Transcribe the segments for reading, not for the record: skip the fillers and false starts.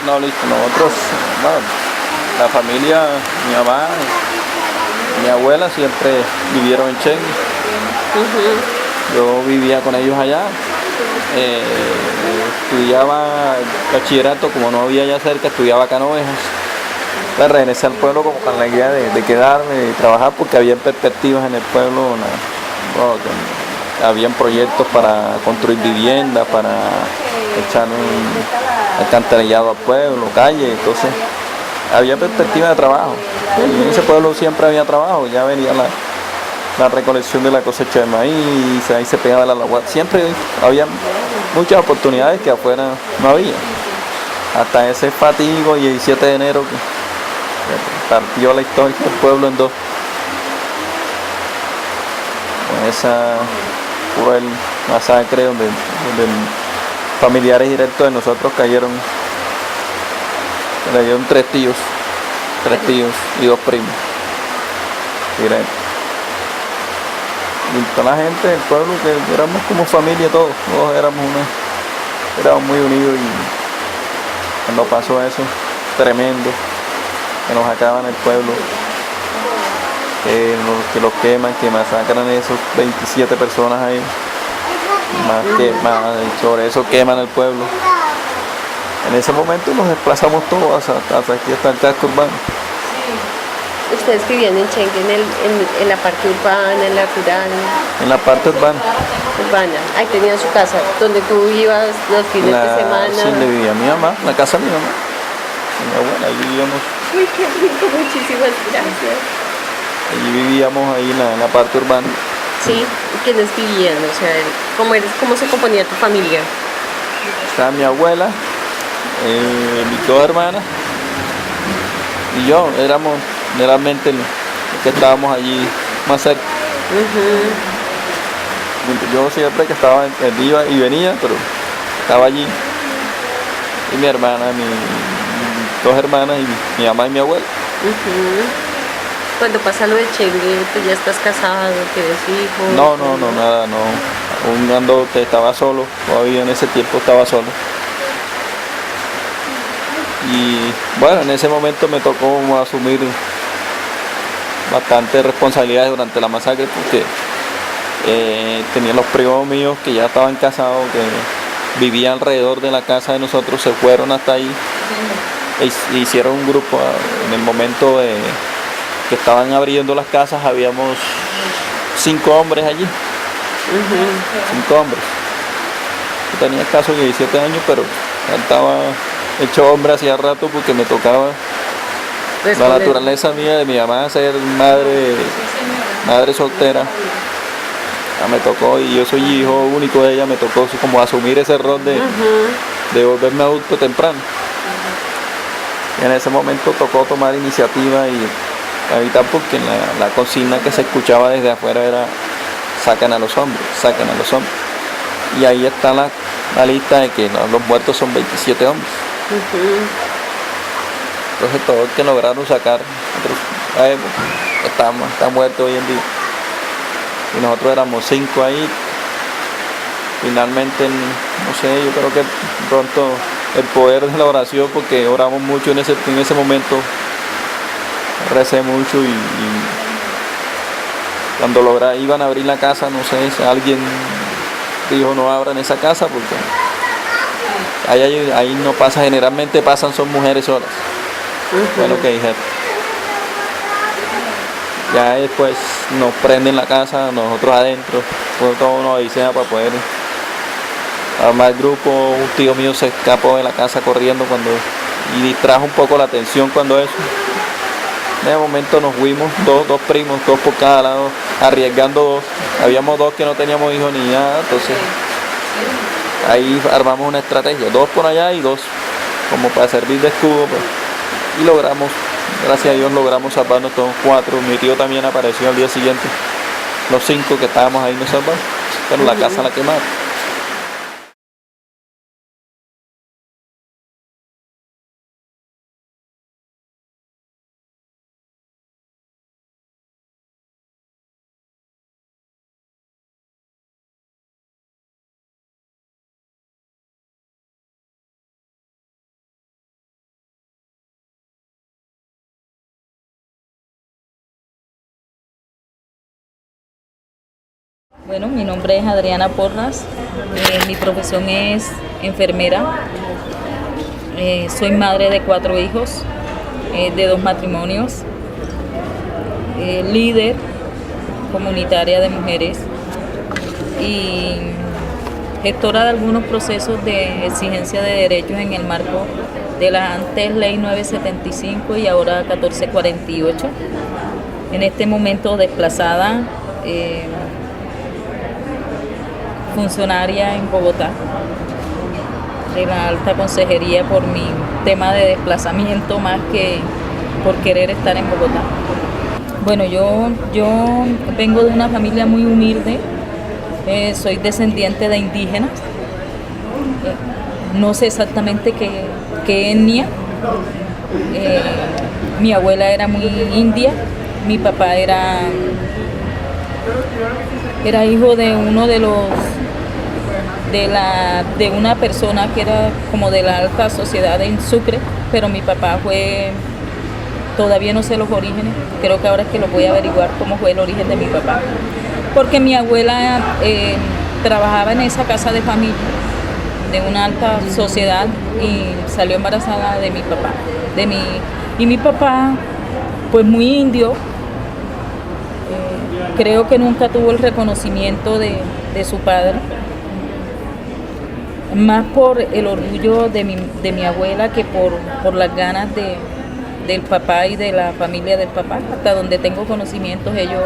No, listo, nosotros, bueno, la familia, mi mamá, mi abuela siempre vivieron en Chen. Ujú. Yo vivía con ellos allá. eh, Estudiaba bachillerato, como no había allá cerca, estudiaba acá en Ovejas. Pues regresé al pueblo como con la idea de quedarme y trabajar porque había perspectivas en el pueblo, habían proyectos para construir viviendas, para echar un alcantarillado al pueblo, calle, entonces había perspectiva de trabajo. Y en ese pueblo siempre había trabajo, ya venía la recolección de la cosecha de maíz, ahí se pegaba la agua. Siempre había muchas oportunidades que afuera no había. Hasta ese fatigo y el 17 de enero que partió la historia del pueblo en dos, con esa cruel masacre donde familiares directos de nosotros cayeron tres tíos y dos primos directos. Y toda la gente del pueblo, que éramos como familia todos éramos muy unidos, y cuando pasó eso, tremendo, que nos acaban el pueblo, que los queman, que masacran a esos 27 personas ahí, más sobre eso queman el pueblo. En ese momento nos desplazamos todos hasta aquí, hasta el casco urbano. Ustedes vivían en Chengue, en la parte urbana, en la rural, En la parte urbana, urbana. Ahí tenían su casa, donde tú ibas los fines de semana. sí, le vivía mi mamá, la casa de mi mamá, mi abuela, ahí vivíamos. Uy, qué rico, muchísimas gracias. Allí vivíamos ahí en la parte urbana. Sí, ¿y quiénes vivían? O sea, ¿cómo se componía tu familia? Estaba mi abuela, mis dos hermanas y yo. Éramos generalmente los que estábamos allí más cerca. Ujú. Yo siempre que iba y venía, pero estaba allí. Y mi hermana, mis dos hermanas, y mi mamá y mi abuela. Ujú. Cuando pasa lo de Chengue, tú ya estás casado, tienes hijos. No, nada, no. Estaba solo, todavía en ese tiempo estaba solo. Y bueno, en ese momento me tocó asumir bastante responsabilidades durante la masacre porque tenía los primos míos que ya estaban casados, que vivían alrededor de la casa de nosotros, se fueron hasta ahí e hicieron un grupo. En el momento que estaban abriendo las casas habíamos 5 hombres allí, Ujú. 5 hombres. Yo tenía escasos 17 años, pero ya estaba hecho hombre hacía rato porque me tocaba la Responder. naturaleza mía de mi mamá ser madre soltera. Ya me tocó, y yo soy hijo único de ella, me tocó como asumir ese rol Ujú. de volverme adulto temprano. Y en ese momento tocó tomar iniciativa y evitar, porque la consigna que se escuchaba desde afuera era sacan a los hombres, sacan a los hombres. Y ahí está la lista de que los muertos son 27 hombres. Ujú. Entonces todo el que lograron sacar, está muerto hoy en día. Y nosotros éramos 5 ahí. Finalmente, no sé, yo creo que pronto el poder de la oración, porque oramos mucho en ese momento, recé mucho, y cuando iban a abrir la casa, no sé, si alguien dijo no abran esa casa porque ahí no pasa, generalmente son mujeres solas. Fue lo que dijeron. Ya después nos prenden la casa, nosotros adentro, fue toda una odisea para poder armar el grupo. Un tío mío se escapó de la casa corriendo y distrajo un poco la atención cuando eso. En ese momento nos fuimos, dos primos, dos por cada lado, arriesgando dos. Habíamos dos que no teníamos hijos ni nada, entonces ahí armamos una estrategia, dos por allá y dos como para servir de escudo, pues. Y gracias a Dios logramos salvarnos todos 4. Mi tío también apareció al día siguiente. Los 5 que estábamos ahí nos salvamos, pero la casa la quemaron. Bueno, mi nombre es Adriana Porras, mi profesión es enfermera, soy madre de 4 hijos, de 2 matrimonios, líder comunitaria de mujeres y gestora de algunos procesos de exigencia de derechos en el marco de la antes Ley 975 y ahora 1448. En este momento desplazada, funcionaria en Bogotá de la alta consejería por mi tema de desplazamiento más que por querer estar en Bogotá. Bueno, yo vengo de una familia muy humilde, soy descendiente de indígenas, no sé exactamente qué etnia. Mi abuela era muy india, mi papá era hijo de uno de los de una persona que era como de la alta sociedad en Sucre, pero mi papá todavía no sé los orígenes, creo que ahora es que lo voy a averiguar cómo fue el origen de mi papá, porque mi abuela trabajaba en esa casa de familia de una alta sociedad y salió embarazada de mi papá, y mi papá, pues muy indio, creo que nunca tuvo el reconocimiento de su padre, más por el orgullo de mi abuela que por las ganas del papá y de la familia del papá. Hasta donde tengo conocimientos, ellos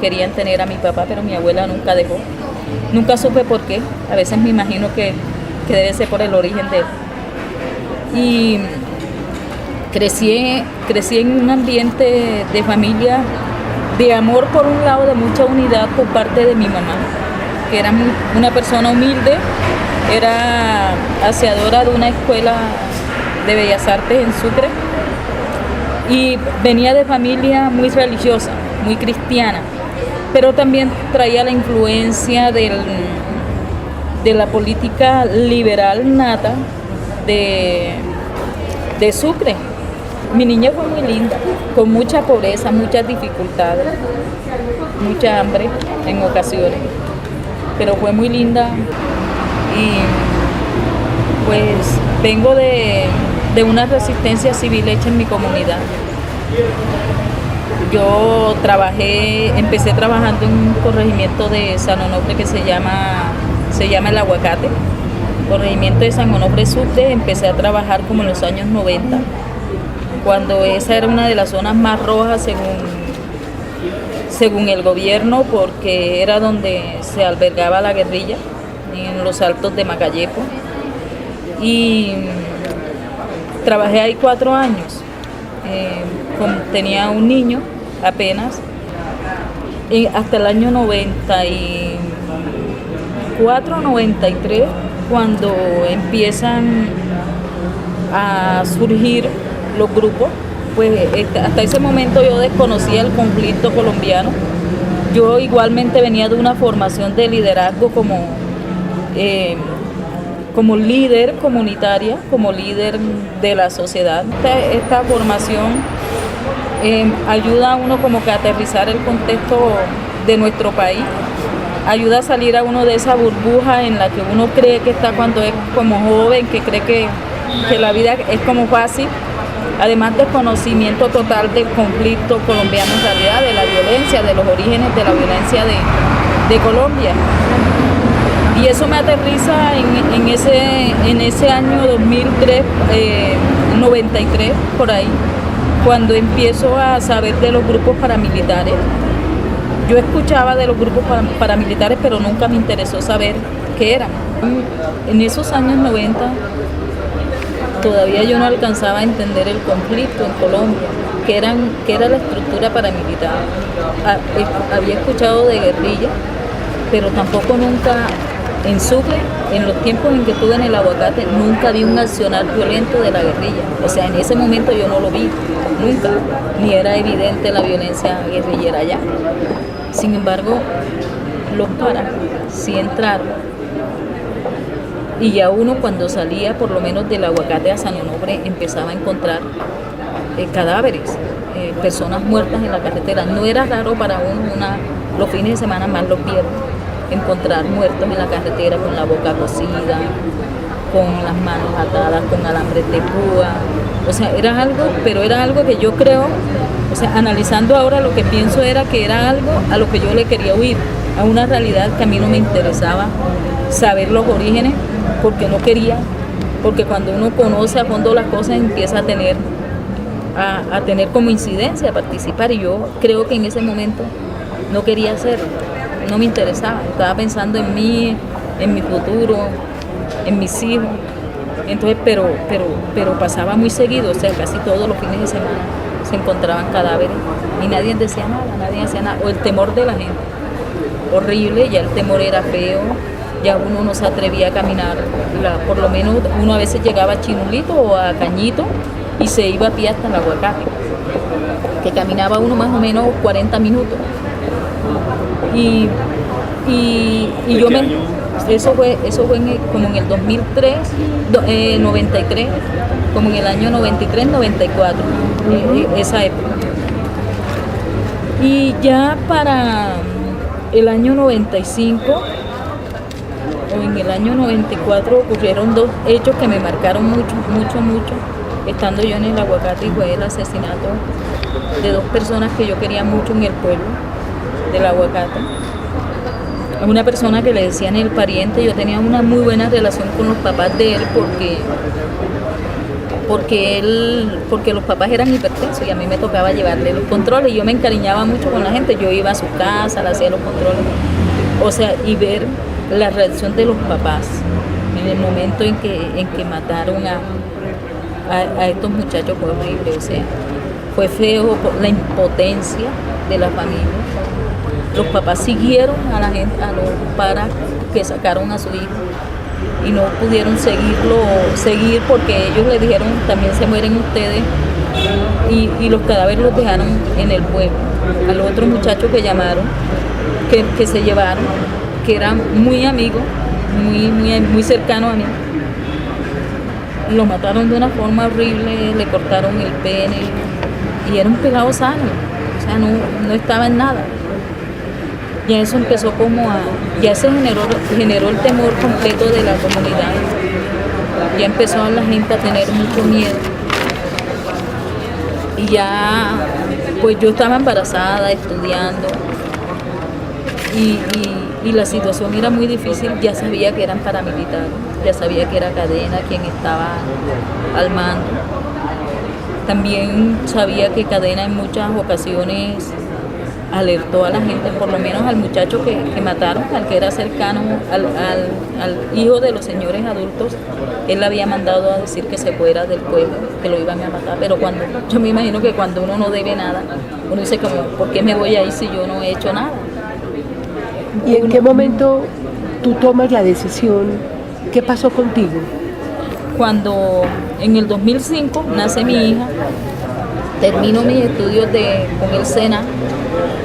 querían tener a mi papá, pero mi abuela nunca dejó. Nunca supe por qué, a veces me imagino que debe ser por el origen de él. Y crecí en un ambiente de familia, de amor por un lado, de mucha unidad por parte de mi mamá, que era una persona humilde, era aseadora de una escuela de bellas artes en Sucre y venía de familia muy religiosa, muy cristiana, pero también traía la influencia de la política liberal nata de Sucre. Mi niña fue muy linda, con mucha pobreza, muchas dificultades, mucha hambre en ocasiones, pero fue muy linda y pues vengo de una resistencia civil hecha en mi comunidad. Yo empecé trabajando en un corregimiento de San Onofre que se llama El Aguacate, corregimiento de San Onofre Sucre. Empecé a trabajar como en los años 90, cuando esa era una de las zonas más rojas según el gobierno, porque era donde se albergaba la guerrilla, en los altos de Macayepo. Y trabajé ahí 4 años. Tenía un niño apenas, hasta el año 94, 93, cuando empiezan a surgir los grupos. Pues hasta ese momento yo desconocía el conflicto colombiano. Yo igualmente venía de una formación de liderazgo como líder comunitaria, como líder de la sociedad. Esta formación ayuda a uno como que a aterrizar el contexto de nuestro país, ayuda a salir a uno de esa burbuja en la que uno cree que está cuando es como joven, que cree que la vida es como fácil. Además del conocimiento total del conflicto colombiano en realidad, de la violencia, de los orígenes de la violencia de Colombia. Y eso me aterriza en ese año 2003, 93, por ahí, cuando empiezo a saber de los grupos paramilitares. Yo escuchaba de los grupos paramilitares, pero nunca me interesó saber qué eran. En esos años 90, todavía yo no alcanzaba a entender el conflicto en Colombia, qué era la estructura paramilitar. Había escuchado de guerrilla, pero tampoco nunca en Sucre, en los tiempos en que estuve en El Aguacate, nunca vi un accionar violento de la guerrilla. O sea, en ese momento yo no lo vi, nunca, ni era evidente la violencia guerrillera allá. Sin embargo, los paras sí entraron. Y ya uno cuando salía, por lo menos del Aguacate a San Onofre, empezaba a encontrar cadáveres, personas muertas en la carretera. No era raro para uno, los fines de semana más los viernes. encontrar muertos en la carretera con la boca cosida, con las manos atadas con alambres de púa. O sea, era algo, pero era algo que yo creo, o sea, analizando ahora lo que pienso era que era algo a lo que yo le quería huir, a una realidad que a mí no me interesaba saber los orígenes, porque no quería, porque cuando uno conoce a fondo las cosas empieza a tener como incidencia, a participar, y yo creo que en ese momento no quería hacerlo, no me interesaba, estaba pensando en mí, en mi futuro, en mis hijos. Entonces, pero pasaba muy seguido, o sea, casi todos los fines de semana se encontraban cadáveres y nadie decía nada, o el temor de la gente, horrible, ya el temor era feo, ya uno no se atrevía a caminar, por lo menos uno a veces llegaba a Chinulito o a Cañito y se iba a pie hasta el Aguacate, que caminaba uno más o menos 40 minutos. Y yo me... Eso fue como en el 2003, 93, como en el año 93, 94, esa época. Y ya para el año 95, o en el año 94, ocurrieron dos hechos que me marcaron mucho, estando yo en el Aguacate, y fue el asesinato de dos personas que yo quería mucho en el pueblo del Aguacate. Una persona que le decían el pariente, yo tenía una muy buena relación con los papás de él porque los papás eran hipertensos y a mí me tocaba llevarle los controles, y yo me encariñaba mucho con la gente, yo iba a su casa, le hacía los controles, o sea, y ver la reacción de los papás en el momento en que mataron a estos muchachos fue horrible, o sea, fue feo por la impotencia de la familia. Los papás siguieron a la gente, a los paras que sacaron a su hijo, y no pudieron seguir porque ellos le dijeron también se mueren ustedes, y los cadáveres los dejaron en el pueblo. Al otro muchacho que llamaron, que se llevaron, que era muy amigo, muy cercano a mí, lo mataron de una forma horrible, le cortaron el pene y era un pelado sano, o sea, no estaba en nada. Ya eso empezó ya se generó el temor completo de la comunidad. Ya empezó la gente a tener mucho miedo. Y ya, pues yo estaba embarazada, estudiando. Y la situación era muy difícil. Ya sabía que eran paramilitares, ya sabía que era Cadena quien estaba al mando. También sabía que Cadena en muchas ocasiones alertó a la gente, por lo menos al muchacho que mataron, al que era cercano al hijo de los señores adultos. Él le había mandado a decir que se fuera del pueblo, que lo iban a matar, pero yo me imagino que cuando uno no debe nada, uno dice como, ¿por qué me voy a ir si yo no he hecho nada? ¿Y en qué momento tú tomas la decisión? ¿Qué pasó contigo? Cuando en el 2005 nace mi hija, termino mis estudios con el SENA,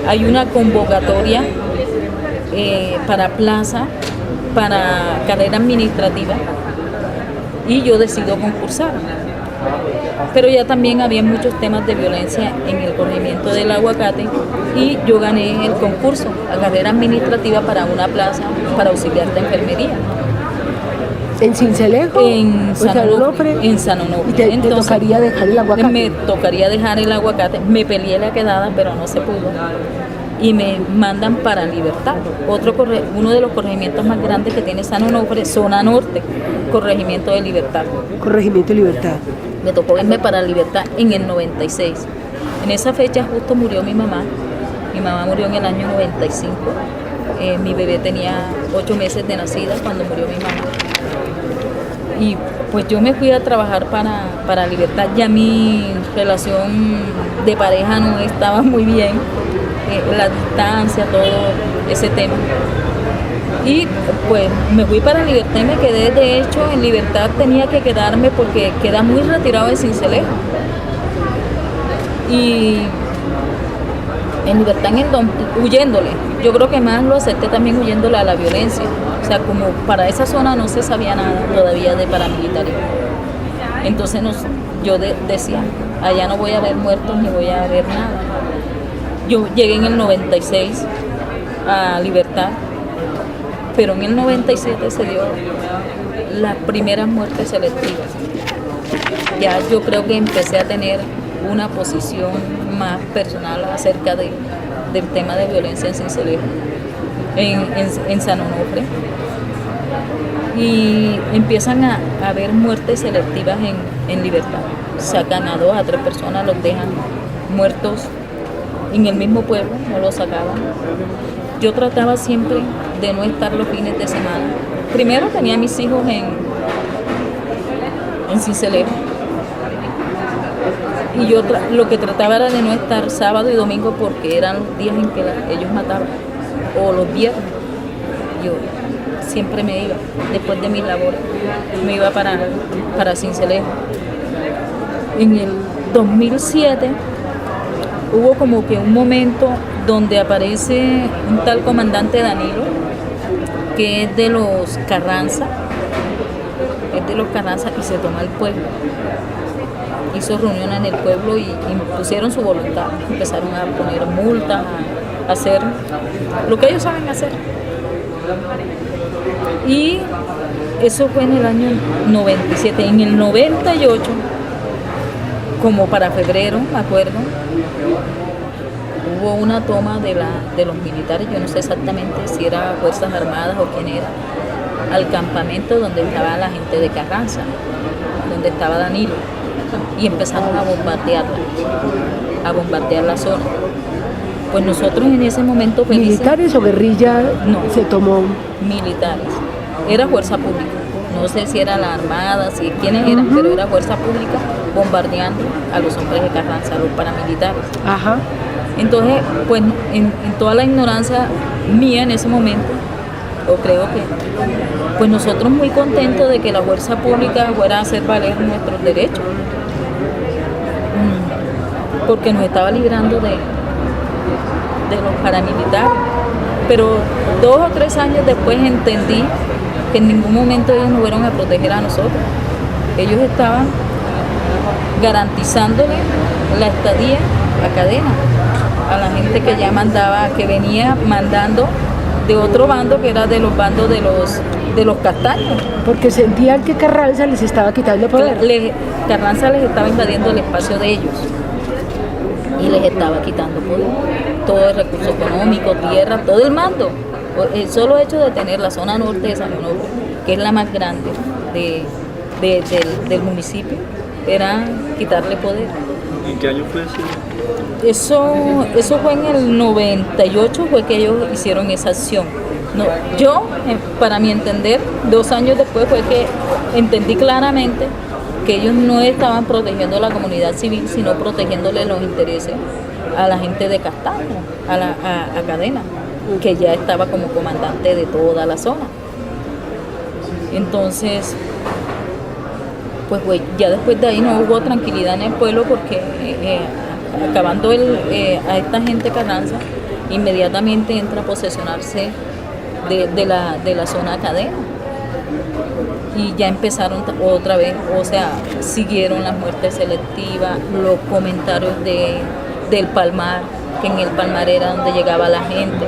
hay una convocatoria para plaza, para carrera administrativa, y yo decido concursar. Pero ya también había muchos temas de violencia en el corregimiento del Aguacate, y yo gané el concurso a carrera administrativa para una plaza para auxiliar de enfermería. ¿En Sincelejo? En San Onofre. En San Onofre. ¿Y te tocaría dejar el Aguacate? Me tocaría dejar el Aguacate. Me peleé la quedada, pero no se pudo. Y me mandan para Libertad, uno de los corregimientos más grandes que tiene San Onofre, zona norte, corregimiento de Libertad. Corregimiento de Libertad. Me tocó irme para Libertad en el 96. En esa fecha justo murió mi mamá. Mi mamá murió en el año 95. Mi bebé tenía 8 meses de nacida cuando murió mi mamá. Y pues yo me fui a trabajar para Libertad. Ya mi relación de pareja no estaba muy bien, la distancia, todo ese tema. Y pues me fui para Libertad y me quedé, de hecho en Libertad tenía que quedarme porque queda muy retirado de Sincelejo. Y en Libertad, huyéndole, yo creo que más lo acepté también huyéndole a la violencia. O sea, como para esa zona no se sabía nada todavía de paramilitares. Entonces yo decía, allá no voy a ver muertos ni voy a ver nada. Yo llegué en el 96 a Libertad pero en el 97 se dio las primeras muertes selectivas. Ya yo creo que empecé a tener una posición más personal acerca del tema de violencia en Sincelejo, en San Onofre. Y empiezan a haber muertes selectivas en libertad. Sacan a 2 a 3 personas, los dejan muertos en el mismo pueblo, no los sacaban. Yo trataba siempre de no estar los fines de semana. Primero tenía a mis hijos en Sincelejo. Y yo lo que trataba era de no estar sábado y domingo porque eran los días en que ellos mataban, o los viernes. Yo siempre me iba, después de mis labores, me iba para Sincelejo. En el 2007 hubo como que un momento donde aparece un tal comandante Danilo, que es de los Carranza, y se toma el pueblo. Hizo reunión en el pueblo y impusieron su voluntad. Empezaron a poner multas, a hacer lo que ellos saben hacer. Y eso fue en el año 97. En el 98, como para febrero, me acuerdo, hubo una toma de los militares, yo no sé exactamente si era Fuerzas Armadas o quién era, al campamento donde estaba la gente de Carranza, donde estaba Danilo, y empezaron a bombardear la zona. Pues nosotros en ese momento felices. ¿Militares o guerrilla? No, se tomó. Militares. Era fuerza pública. No sé si era la Armada, si quiénes eran, pero era fuerza pública bombardeando a los hombres de Carranza, a los paramilitares. Ajá. Entonces, pues en toda la ignorancia mía en ese momento, o creo que, pues nosotros muy contentos de que la fuerza pública fuera a hacer valer nuestros derechos, porque nos estaba librando de los paramilitares. Pero 2 o 3 años después entendí que en ningún momento ellos nos fueron a proteger a nosotros. Ellos estaban garantizándole la estadía a Cadena, a la gente que ya mandaba, que venía mandando de otro bando, que era de los bandos de los castaños. Porque sentían que Carranza les estaba quitando poder. Carranza les estaba invadiendo el espacio de ellos y les estaba quitando poder, todo el recurso económico, tierra, todo el mando. El solo hecho de tener la zona norte de San Onofre, que es la más grande del municipio, era quitarle poder. ¿En qué año fue eso? Eso fue en el 98, fue que ellos hicieron esa acción. No, yo, para mi entender, 2 años después fue que entendí claramente que ellos no estaban protegiendo a la comunidad civil, sino protegiéndole los intereses a la gente de Castaño, a Cadena, que ya estaba como comandante de toda la zona. Entonces, pues ya después de ahí no hubo tranquilidad en el pueblo porque acabando a esta gente Carranza, inmediatamente entra a posesionarse de la zona Cadena. Y ya empezaron otra vez, o sea, siguieron las muertes selectivas, los comentarios del Palmar, que en el Palmar era donde llegaba la gente.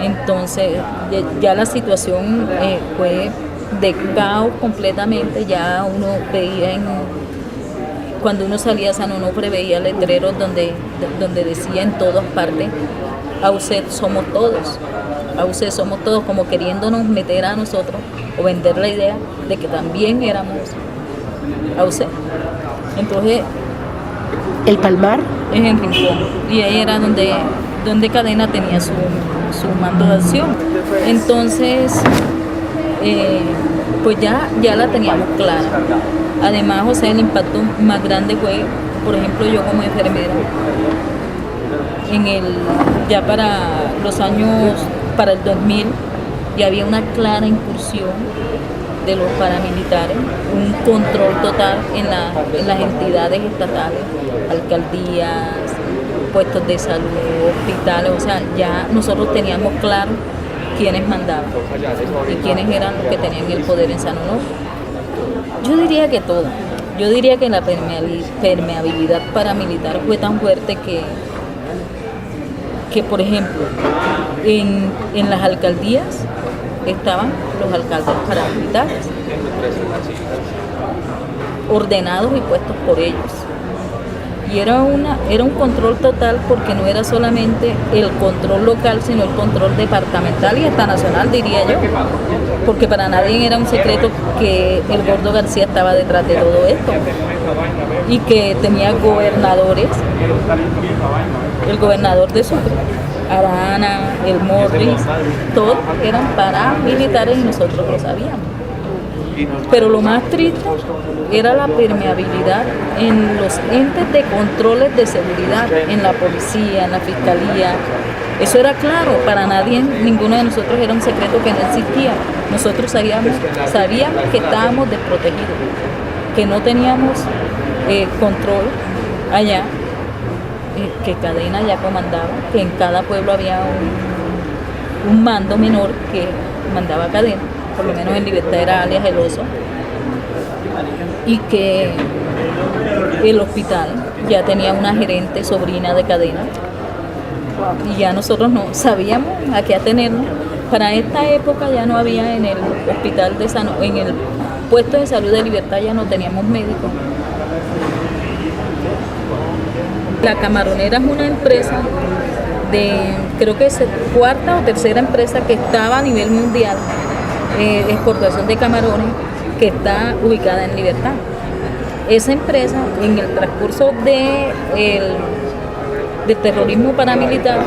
Entonces ya la situación fue de caos completamente. Ya uno veía cuando uno salía a San Onofre veía letreros donde decía en todas partes: AUCET somos todos, AUCET somos todos, como queriéndonos meter a nosotros o vender la idea de que también éramos AUCET. Entonces, ¿el Palmar? Es en Rincón, y ahí era donde Cadena tenía su mando de acción. Entonces, pues ya la teníamos clara. Además, o sea, el impacto más grande fue, por ejemplo, yo como enfermera, ya para los años, para el 2000, ya había una clara incursión de los paramilitares, un control total en las entidades estatales, alcaldías, puestos de salud, hospitales. O sea, ya nosotros teníamos claro quiénes mandaban y quiénes eran los que tenían el poder en San Onofre. Yo diría que todo. Yo diría que la permeabilidad paramilitar fue tan fuerte que por ejemplo, en las alcaldías estaban los alcaldes paramilitares, ordenados y puestos por ellos. Y era un control total, porque no era solamente el control local, sino el control departamental y hasta nacional, diría yo, porque para nadie era un secreto que el Gordo García estaba detrás de todo esto y que tenía gobernadores, el gobernador de Sucre, Arana, el Morris, todos eran paramilitares y nosotros lo sabíamos. Pero lo más triste era la permeabilidad en los entes de controles de seguridad, en la policía, en la fiscalía. Eso era claro, para nadie, ninguno de nosotros era un secreto que no existía. Nosotros sabíamos que estábamos desprotegidos, que no teníamos control allá, que Cadena ya comandaba, que en cada pueblo había un mando menor que mandaba Cadena, por lo menos en Libertad era alias El Oso, y que el hospital ya tenía una gerente sobrina de Cadena, y ya nosotros no sabíamos a qué atenernos. Para esta época ya no había en el hospital en el puesto de salud de Libertad ya no teníamos médicos. La Camaronera es una empresa creo que es cuarta o tercera empresa que estaba a nivel mundial, exportación de camarones, que está ubicada en Libertad. Esa empresa, en el transcurso del terrorismo paramilitar,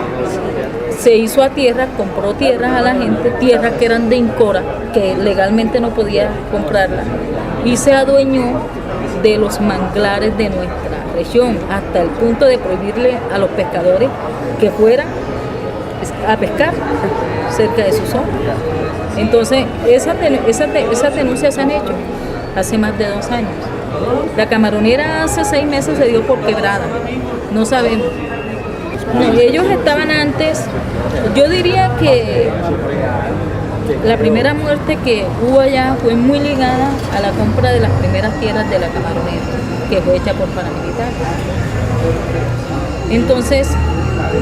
se hizo a tierra, compró tierras a la gente, tierras que eran de Incora, que legalmente no podía comprarlas, y se adueñó de los manglares de nuestra región, hasta el punto de prohibirle a los pescadores que fueran a pescar cerca de su zona. Entonces, esas denuncias se han hecho hace más de 2 años. La Camaronera hace 6 meses se dio por quebrada, no sabemos. No, ellos estaban antes, yo diría que la primera muerte que hubo allá fue muy ligada a la compra de las primeras tierras de la Camaronera, que fue hecha por paramilitares. Entonces,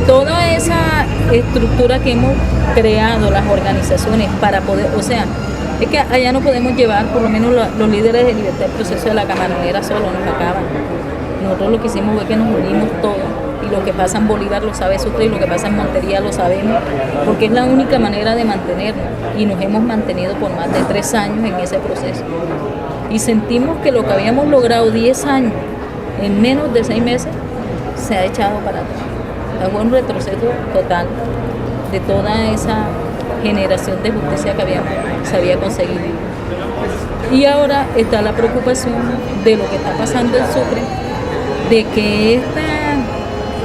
toda esa estructura que hemos creado, las organizaciones, para poder, o sea, es que allá no podemos llevar, por lo menos los líderes de Libertad, el proceso de la Camaronera solo nos acaban. Nosotros lo que hicimos fue que nos unimos todos, y lo que pasa en Bolívar lo sabe Sucre, y lo que pasa en Montería lo sabemos, porque es la única manera de mantenernos, y nos hemos mantenido por más de 3 años en ese proceso. Y sentimos que lo que habíamos logrado 10 años, en menos de 6 meses, se ha echado para atrás. Fue un retroceso total de toda esa generación de justicia que se había conseguido. Y ahora está la preocupación de lo que está pasando en Sucre, de que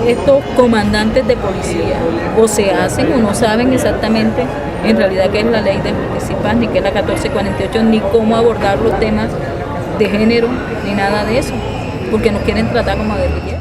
estos comandantes de policía o se hacen o no saben exactamente en realidad qué es la ley de justicia y paz, ni qué es la 1448, ni cómo abordar los temas de género, ni nada de eso, porque nos quieren tratar como guerrilleros.